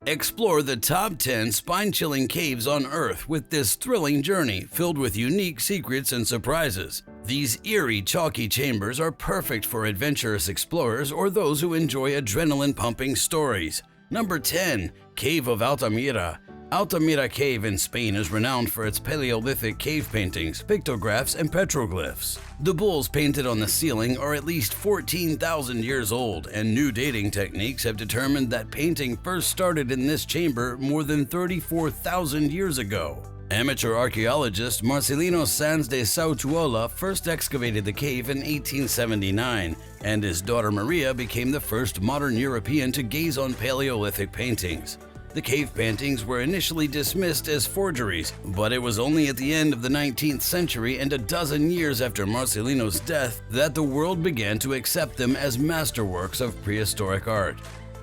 Explore the top 10 spine-chilling caves on Earth with this thrilling journey filled with unique secrets and surprises. These eerie, chalky chambers are perfect for adventurous explorers or those who enjoy adrenaline-pumping stories. Number 10. Cave of Altamira. Altamira Cave in Spain is renowned for its Paleolithic cave paintings, pictographs, and petroglyphs. The bulls painted on the ceiling are at least 14,000 years old, and new dating techniques have determined that painting first started in this chamber more than 34,000 years ago. Amateur archaeologist Marcelino Sanz de Sautuola first excavated the cave in 1879, and his daughter Maria became the first modern European to gaze on Paleolithic paintings. The cave paintings were initially dismissed as forgeries, but it was only at the end of the 19th century and a dozen years after Marcelino's death that the world began to accept them as masterworks of prehistoric art.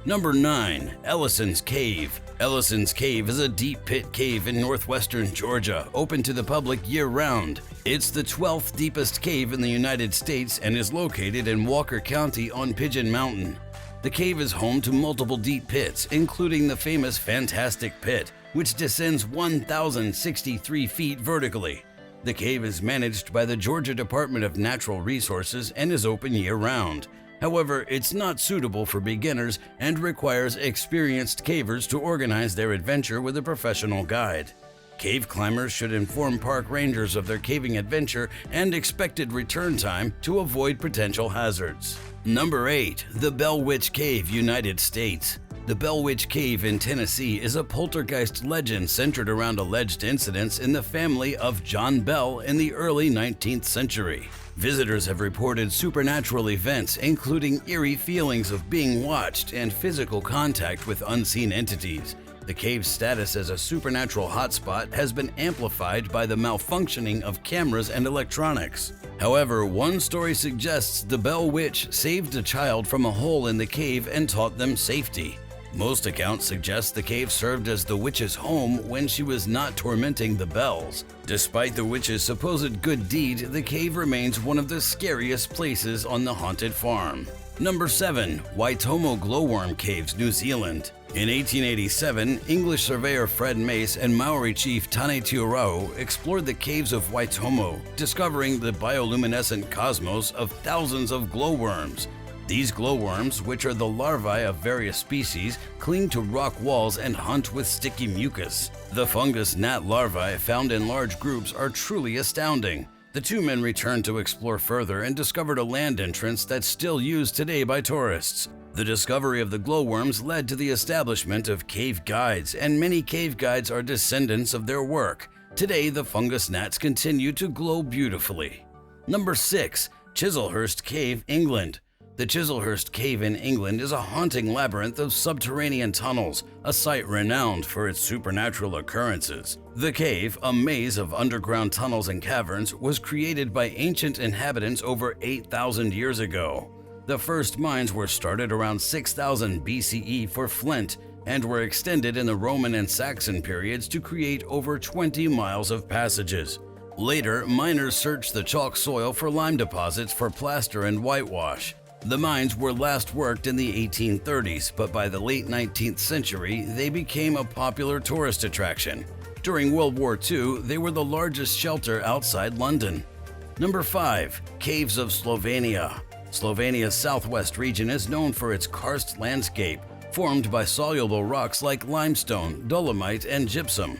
Number 9. Ellison's Cave. Ellison's Cave is a deep pit cave in northwestern Georgia, open to the public year-round. It's the 12th deepest cave in the United States and is located in Walker County on Pigeon Mountain. The cave is home to multiple deep pits, including the famous Fantastic Pit, which descends 1,063 feet vertically. The cave is managed by the Georgia Department of Natural Resources and is open year-round. However, it's not suitable for beginners and requires experienced cavers to organize their adventure with a professional guide. Cave climbers should inform park rangers of their caving adventure and expected return time to avoid potential hazards. Number 8. The Bell Witch Cave, United States. The Bell Witch Cave in Tennessee is a poltergeist legend centered around alleged incidents in the family of John Bell in the early 19th century. Visitors have reported supernatural events, including eerie feelings of being watched and physical contact with unseen entities. The cave's status as a supernatural hotspot has been amplified by the malfunctioning of cameras and electronics. However, one story suggests the Bell Witch saved a child from a hole in the cave and taught them safety. Most accounts suggest the cave served as the witch's home when she was not tormenting the bells. Despite the witch's supposed good deed, the cave remains one of the scariest places on the haunted farm. Number 7. Waitomo Glowworm Caves, New Zealand. In 1887, English surveyor Fred Mace and Maori chief Tane Tiorau explored the caves of Waitomo, discovering the bioluminescent cosmos of thousands of glowworms. These glowworms, which are the larvae of various species, cling to rock walls and hunt with sticky mucus. The fungus gnat larvae found in large groups are truly astounding. The two men returned to explore further and discovered a land entrance that's still used today by tourists. The discovery of the glowworms led to the establishment of cave guides, and many cave guides are descendants of their work. Today, the fungus gnats continue to glow beautifully. Number 6. Chislehurst Cave, England. The Chislehurst Cave in England is a haunting labyrinth of subterranean tunnels, a site renowned for its supernatural occurrences. The cave, a maze of underground tunnels and caverns, was created by ancient inhabitants over 8,000 years ago. The first mines were started around 6000 BCE for flint and were extended in the Roman and Saxon periods to create over 20 miles of passages. Later, miners searched the chalk soil for lime deposits for plaster and whitewash. The mines were last worked in the 1830s, but by the late 19th century, they became a popular tourist attraction. During World War II, they were the largest shelter outside London. Number 5. Caves of Slovenia. Slovenia's southwest region is known for its karst landscape, formed by soluble rocks like limestone, dolomite, and gypsum.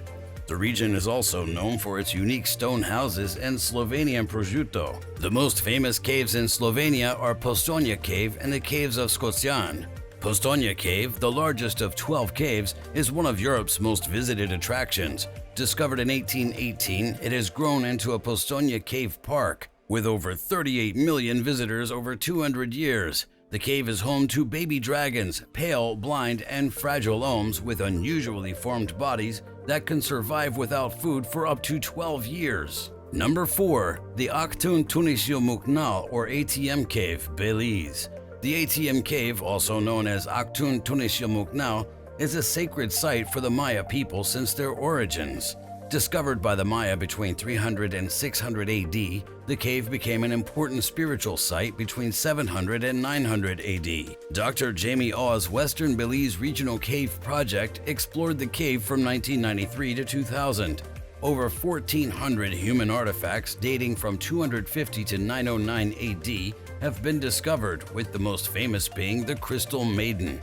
The region is also known for its unique stone houses and Slovenian prosciutto. The most famous caves in Slovenia are Postojna Cave and the caves of Škocjan. Postojna Cave, the largest of 12 caves, is one of Europe's most visited attractions. Discovered in 1818, it has grown into a Postojna Cave Park, with over 38 million visitors over 200 years. The cave is home to baby dragons, pale, blind, and fragile gnomes with unusually formed bodies that can survive without food for up to 12 years. Number 4. The Aktun Tunisio Muknal or ATM Cave, Belize. The ATM Cave, also known as Aktun Tunisio Muknal, is a sacred site for the Maya people since their origins. Discovered by the Maya between 300 and 600 AD, the cave became an important spiritual site between 700 and 900 AD. Dr. Jamie Aw's Western Belize Regional Cave Project explored the cave from 1993 to 2000. Over 1,400 human artifacts dating from 250 to 909 AD have been discovered, with the most famous being the Crystal Maiden.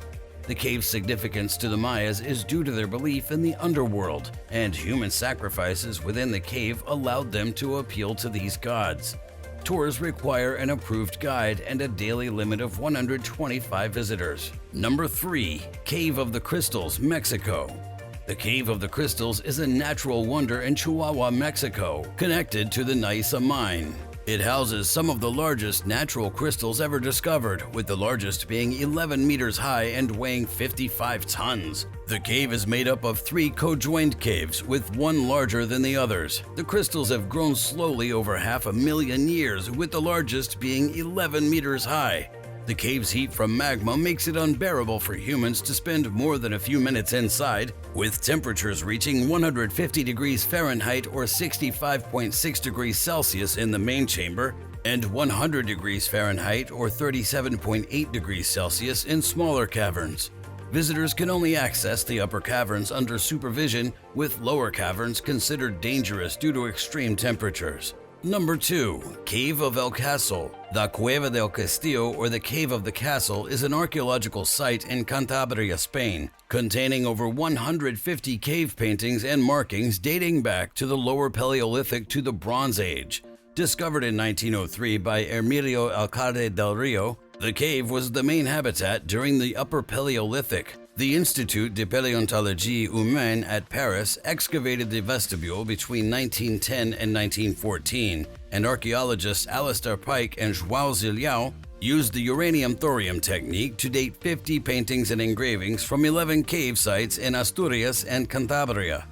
The cave's significance to the Mayas is due to their belief in the underworld, and human sacrifices within the cave allowed them to appeal to these gods. Tours require an approved guide and a daily limit of 125 visitors. Number 3. Cave of the Crystals, Mexico. The Cave of the Crystals is a natural wonder in Chihuahua, Mexico, connected to the Naiza mine. It houses some of the largest natural crystals ever discovered, with the largest being 11 meters high and weighing 55 tons. The cave is made up of 3 co-joined caves, with one larger than the others. The crystals have grown slowly over 500,000 years, with the largest being 11 meters high. The cave's heat from magma makes it unbearable for humans to spend more than a few minutes inside, with temperatures reaching 150 degrees Fahrenheit or 65.6 degrees Celsius in the main chamber, and 100 degrees Fahrenheit or 37.8 degrees Celsius in smaller caverns. Visitors can only access the upper caverns under supervision, with lower caverns considered dangerous due to extreme temperatures. Number 2. Cave of El Castle. The Cueva del Castillo, or the Cave of the Castle, is an archaeological site in Cantabria, Spain, containing over 150 cave paintings and markings dating back to the Lower Paleolithic to the Bronze Age. Discovered in 1903 by Emilio Alcalde del Rio, the cave was the main habitat during the Upper Paleolithic. The Institut de Paléontologie Humaine at Paris excavated the vestibule between 1910 and 1914, and archaeologists Alistair Pike and João Zilhão used the uranium-thorium technique to date 50 paintings and engravings from 11 cave sites in Asturias and Cantabria.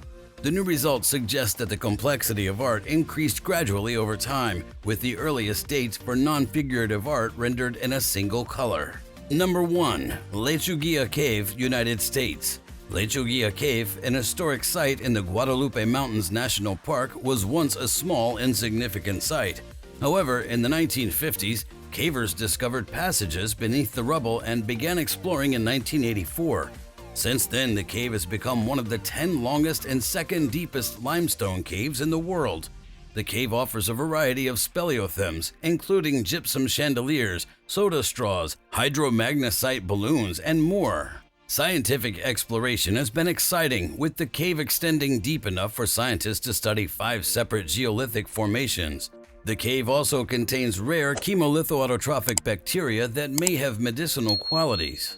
The new results suggest that the complexity of art increased gradually over time, with the earliest dates for non-figurative art rendered in a single color. Number 1. Lechuguilla Cave, United States. Lechuguilla Cave, an historic site in the Guadalupe Mountains National Park, was once a small, insignificant site. However, in the 1950s, cavers discovered passages beneath the rubble and began exploring in 1984. Since then, the cave has become one of the 10 longest and second deepest limestone caves in the world. The cave offers a variety of speleothems, including gypsum chandeliers, soda straws, hydromagnesite balloons, and more. Scientific exploration has been exciting, with the cave extending deep enough for scientists to study 5 separate geolithic formations. The cave also contains rare chemolithoautotrophic bacteria that may have medicinal qualities.